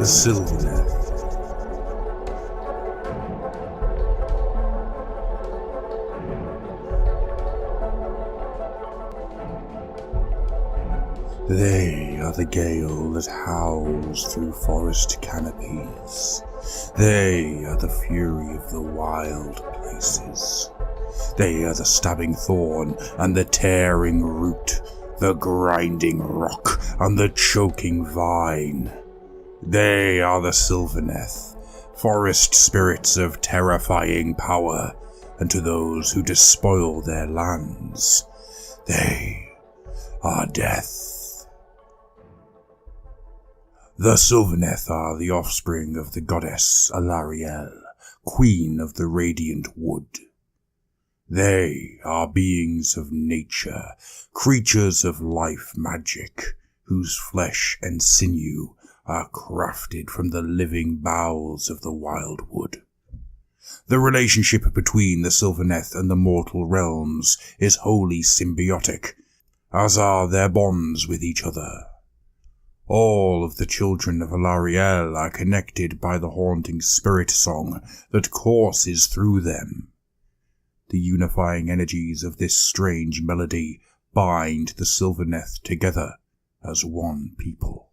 the Sylvaneth. They are the gale that howls through forest canopies. They are the fury of the wild places. They are the stabbing thorn and the tearing root, the grinding rock and the choking vine. They are the Sylvaneth, forest spirits of terrifying power, and to those who despoil their lands, they are death. The Sylvaneth are the offspring of the goddess Alariel, queen of the radiant wood. They are beings of nature, creatures of life magic, whose flesh and sinew are crafted from the living boughs of the wildwood. The relationship between the Sylvaneth and the mortal realms is wholly symbiotic, as are their bonds with each other. All of the children of Alariel are connected by the haunting spirit song that courses through them. The unifying energies of this strange melody bind the Sylvaneth together as one people.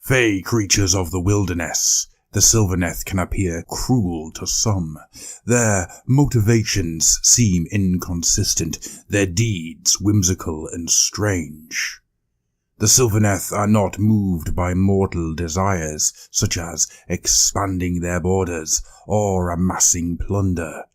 Fey creatures of the wilderness, the Sylvaneth can appear cruel to some. Their motivations seem inconsistent, their deeds whimsical and strange. The Sylvaneth are not moved by mortal desires, such as expanding their borders or amassing plunder.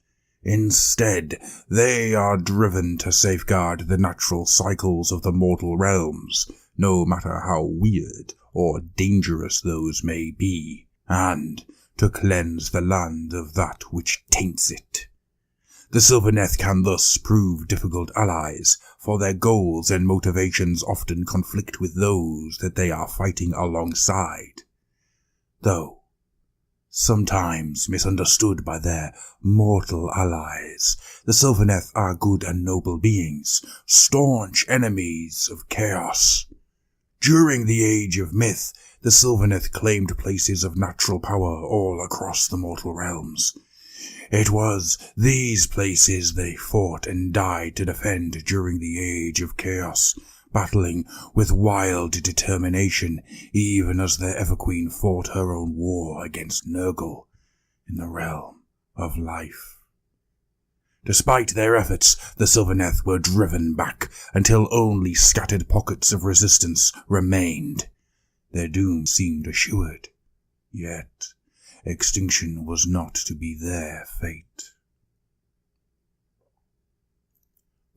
Instead, they are driven to safeguard the natural cycles of the mortal realms, no matter how weird or dangerous those may be, and to cleanse the land of that which taints it. The Sylvaneth can thus prove difficult allies, for their goals and motivations often conflict with those that they are fighting alongside. Though sometimes misunderstood by their mortal allies, the Sylvaneth are good and noble beings, staunch enemies of chaos. During the Age of Myth, the Sylvaneth claimed places of natural power all across the mortal realms. It was these places they fought and died to defend during the Age of Chaos, battling with wild determination, even as their Everqueen fought her own war against Nurgle in the realm of life. Despite their efforts, the Sylvaneth were driven back until only scattered pockets of resistance remained. Their doom seemed assured, yet extinction was not to be their fate.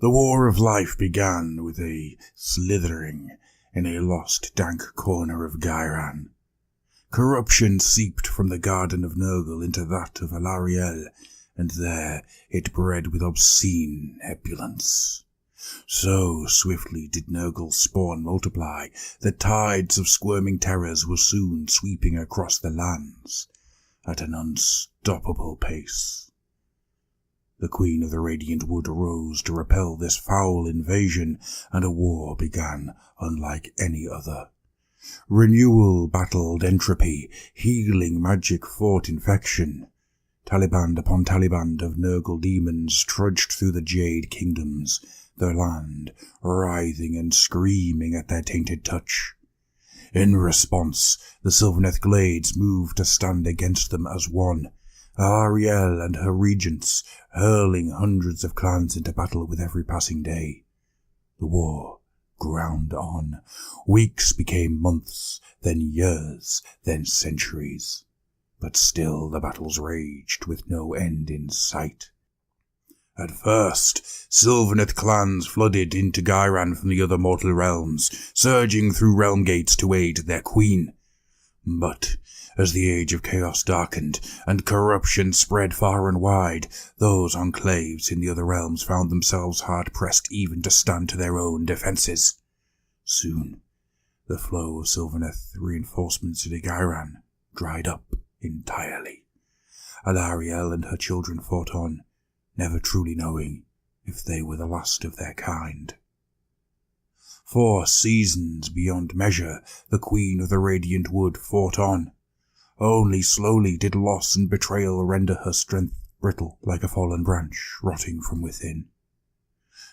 The War of Life began with a slithering in a lost, dank corner of Ghyran. Corruption seeped from the garden of Nurgle into that of Alariel, and there it bred with obscene ebullience. So swiftly did Nurgle's spawn multiply that tides of squirming terrors were soon sweeping across the lands at an unstoppable pace. The Queen of the Radiant Wood rose to repel this foul invasion, and a war began unlike any other. Renewal battled entropy, healing magic fought infection. Taliband upon Taliband of Nurgle demons trudged through the Jade Kingdoms, their land writhing and screaming at their tainted touch. In response, the Sylvaneth Glades moved to stand against them as one, Alariel and her regents hurling hundreds of clans into battle with every passing day. The war ground on. Weeks became months, then years, then centuries. But still the battles raged with no end in sight. At first, Sylvaneth clans flooded into Ghyran from the other mortal realms, surging through realm gates to aid their queen. But as the Age of Chaos darkened and corruption spread far and wide, those enclaves in the other realms found themselves hard-pressed even to stand to their own defences. Soon, the flow of Sylvaneth reinforcements into Ghyran dried up entirely. Alariel and her children fought on, never truly knowing if they were the last of their kind. For seasons beyond measure, the Queen of the Radiant Wood fought on. Only slowly did loss and betrayal render her strength brittle like a fallen branch rotting from within.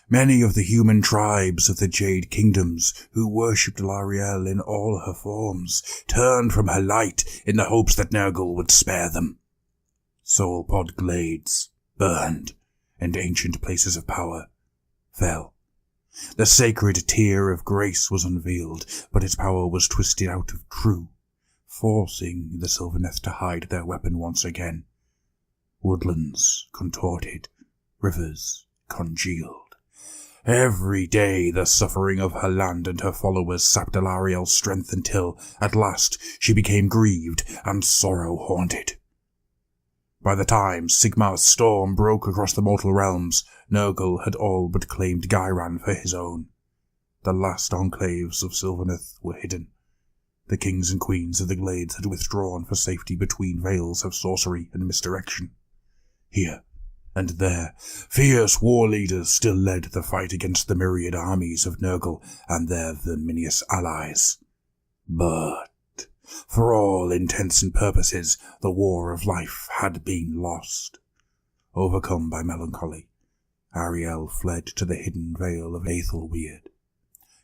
Many of the human tribes of the Jade Kingdoms who worshipped Lariel in all her forms turned from her light in the hopes that Nurgle would spare them. Soulpod glades burned, and ancient places of power fell. The sacred tear of grace was unveiled, but its power was twisted out of true, forcing the Sylvaneth to hide their weapon once again. Woodlands contorted, rivers congealed. Every day the suffering of her land and her followers sapped Alariel's strength until, at last, she became grieved and sorrow-haunted. By the time Sigmar's storm broke across the mortal realms, Nurgle had all but claimed Ghyran for his own. The last enclaves of Sylvaneth were hidden. The kings and queens of the Glades had withdrawn for safety between veils of sorcery and misdirection. Here and there, fierce war leaders still led the fight against the myriad armies of Nurgle and their verminious allies. But, for all intents and purposes, the war of life had been lost. Overcome by melancholy, Ariel fled to the hidden vale of Aethelweird.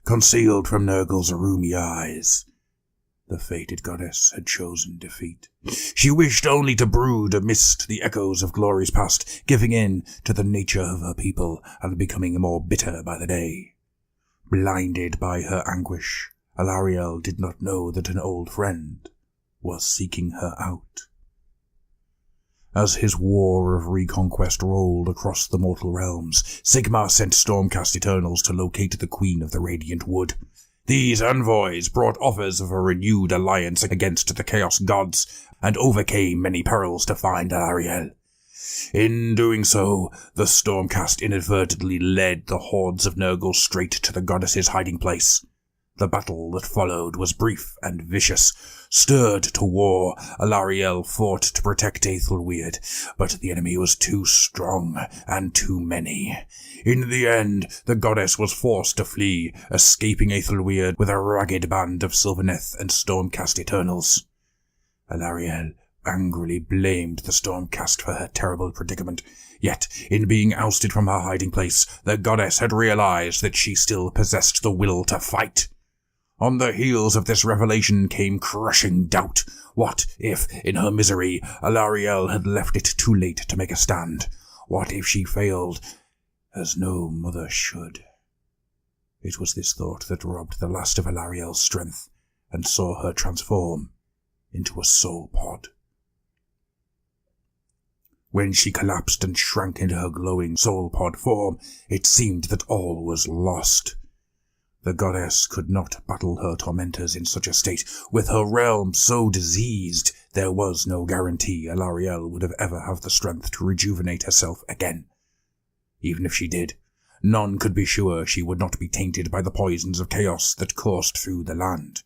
Concealed from Nurgle's rheumy eyes, the fated goddess had chosen defeat. She wished only to brood amidst the echoes of glories past, giving in to the nature of her people and becoming more bitter by the day. Blinded by her anguish, Alariel did not know that an old friend was seeking her out. As his war of reconquest rolled across the mortal realms, Sigmar sent Stormcast Eternals to locate the Queen of the Radiant Wood. These envoys brought offers of a renewed alliance against the Chaos Gods, and overcame many perils to find Alariel. In doing so, the Stormcast inadvertently led the hordes of Nurgle straight to the goddess's hiding place. The battle that followed was brief and vicious. Stirred to war, Alariel fought to protect Aethelweird, but the enemy was too strong and too many. In the end, the goddess was forced to flee, escaping Aethelweird with a ragged band of Sylvaneth and Stormcast Eternals. Alariel angrily blamed the Stormcast for her terrible predicament. Yet, in being ousted from her hiding place, the goddess had realized that she still possessed the will to fight. On the heels of this revelation came crushing doubt. What if, in her misery, Alariel had left it too late to make a stand? What if she failed, as no mother should? It was this thought that robbed the last of Alariel's strength, and saw her transform into a soul pod. When she collapsed and shrank into her glowing soul pod form, it seemed that all was lost. The goddess could not battle her tormentors in such a state. With her realm so diseased, there was no guarantee Alariel would ever have the strength to rejuvenate herself again. Even if she did, none could be sure she would not be tainted by the poisons of chaos that coursed through the land.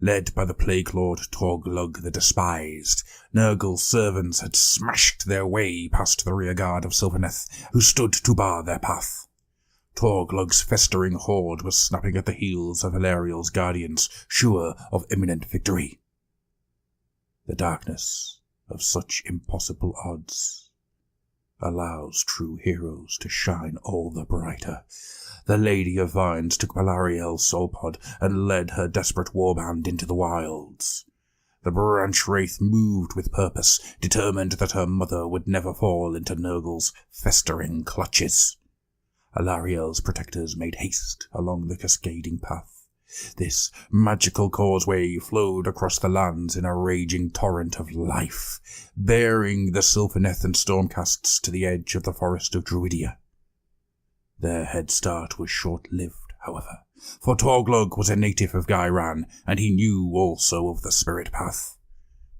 Led by the Plague Lord Torglug the Despised, Nurgle's servants had smashed their way past the rearguard of Sylvaneth, who stood to bar their path. Torglug's festering horde was snapping at the heels of Hilariel's guardians, sure of imminent victory. The darkness of such impossible odds allows true heroes to shine all the brighter. The Lady of Vines took Alariel's soul pod and led her desperate warband into the wilds. The branch wraith moved with purpose, determined that her mother would never fall into Nurgle's festering clutches. Alariel's protectors made haste along the cascading path. This magical causeway flowed across the lands in a raging torrent of life, bearing the Sylvaneth and Stormcasts to the edge of the forest of Druidia. Their head start was short-lived, however, for Torglug was a native of Ghyran, and he knew also of the Spirit Path.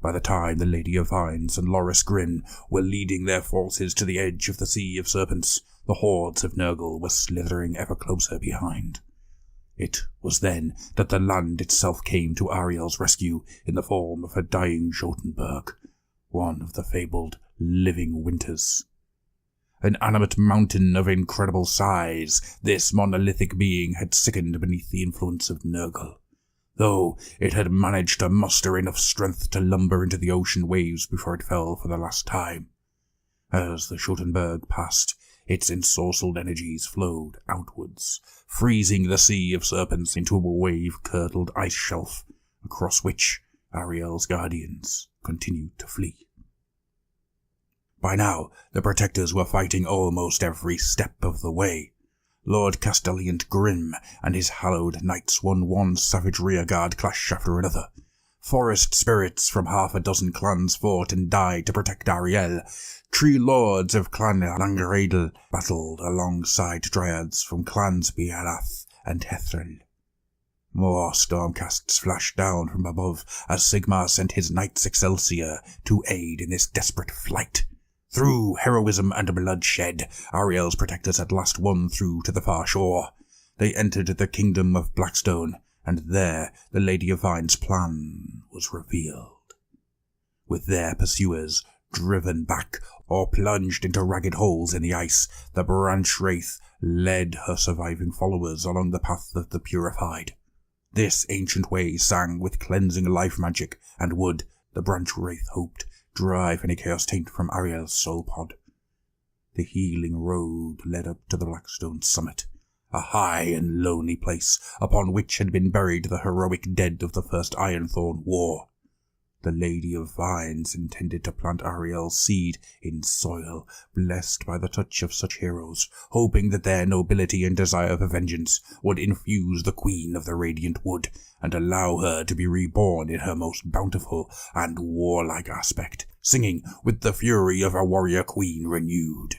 By the time the Lady of Vines and Loris Grin were leading their forces to the edge of the Sea of Serpents, the hordes of Nurgle were slithering ever closer behind. It was then that the land itself came to Ariel's rescue in the form of a dying Jotunberg, one of the fabled living winters. An animate mountain of incredible size, this monolithic being had sickened beneath the influence of Nurgle, though it had managed to muster enough strength to lumber into the ocean waves before it fell for the last time. As the Schottenberg passed, its ensorcelled energies flowed outwards, freezing the sea of serpents into a wave-curdled ice shelf, across which Ariel's guardians continued to flee. By now, the protectors were fighting almost every step of the way. Lord Castelliant Grim and his hallowed knights won one savage rearguard clash after another. Forest spirits from half a dozen clans fought and died to protect Ariel. Tree lords of Clan Langeredel battled alongside dryads from clans Biarath and Hethrel. More stormcasts flashed down from above as Sigmar sent his Knights Excelsior to aid in this desperate flight. Through heroism and bloodshed, Ariel's protectors at last won through to the far shore. They entered the kingdom of Blackstone, and there the Lady of Vine's plan was revealed. With their pursuers driven back or plunged into ragged holes in the ice, the Branch Wraith led her surviving followers along the path of the purified. This ancient way sang with cleansing life magic and would, the Branch Wraith hoped, drive any chaos taint from Ariel's soul pod. The healing road led up to the Blackstone summit, a high and lonely place upon which had been buried the heroic dead of the First Ironthorn War. The Lady of Vines intended to plant Ariel's seed in soil blessed by the touch of such heroes, hoping that their nobility and desire for vengeance would infuse the Queen of the Radiant Wood and allow her to be reborn in her most bountiful and warlike aspect, singing with the fury of a warrior queen renewed.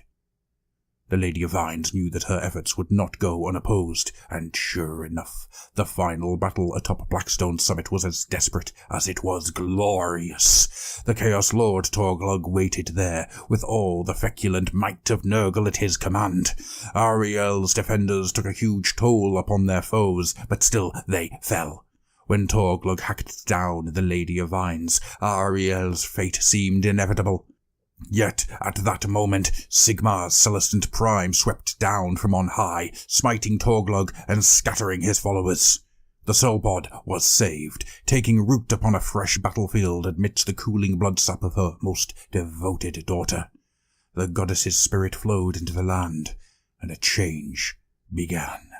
The Lady of Vines knew that her efforts would not go unopposed, and sure enough, the final battle atop Blackstone Summit was as desperate as it was glorious. The Chaos Lord Torglug waited there, with all the feculent might of Nurgle at his command. Ariel's defenders took a huge toll upon their foes, but still they fell. When Torglug hacked down the Lady of Vines, Ariel's fate seemed inevitable. Yet, at that moment, Sigmar's Celestant Prime swept down from on high, smiting Torglug and scattering his followers. The soul pod was saved, taking root upon a fresh battlefield amidst the cooling bloodsap of her most devoted daughter. The goddess's spirit flowed into the land, and a change began.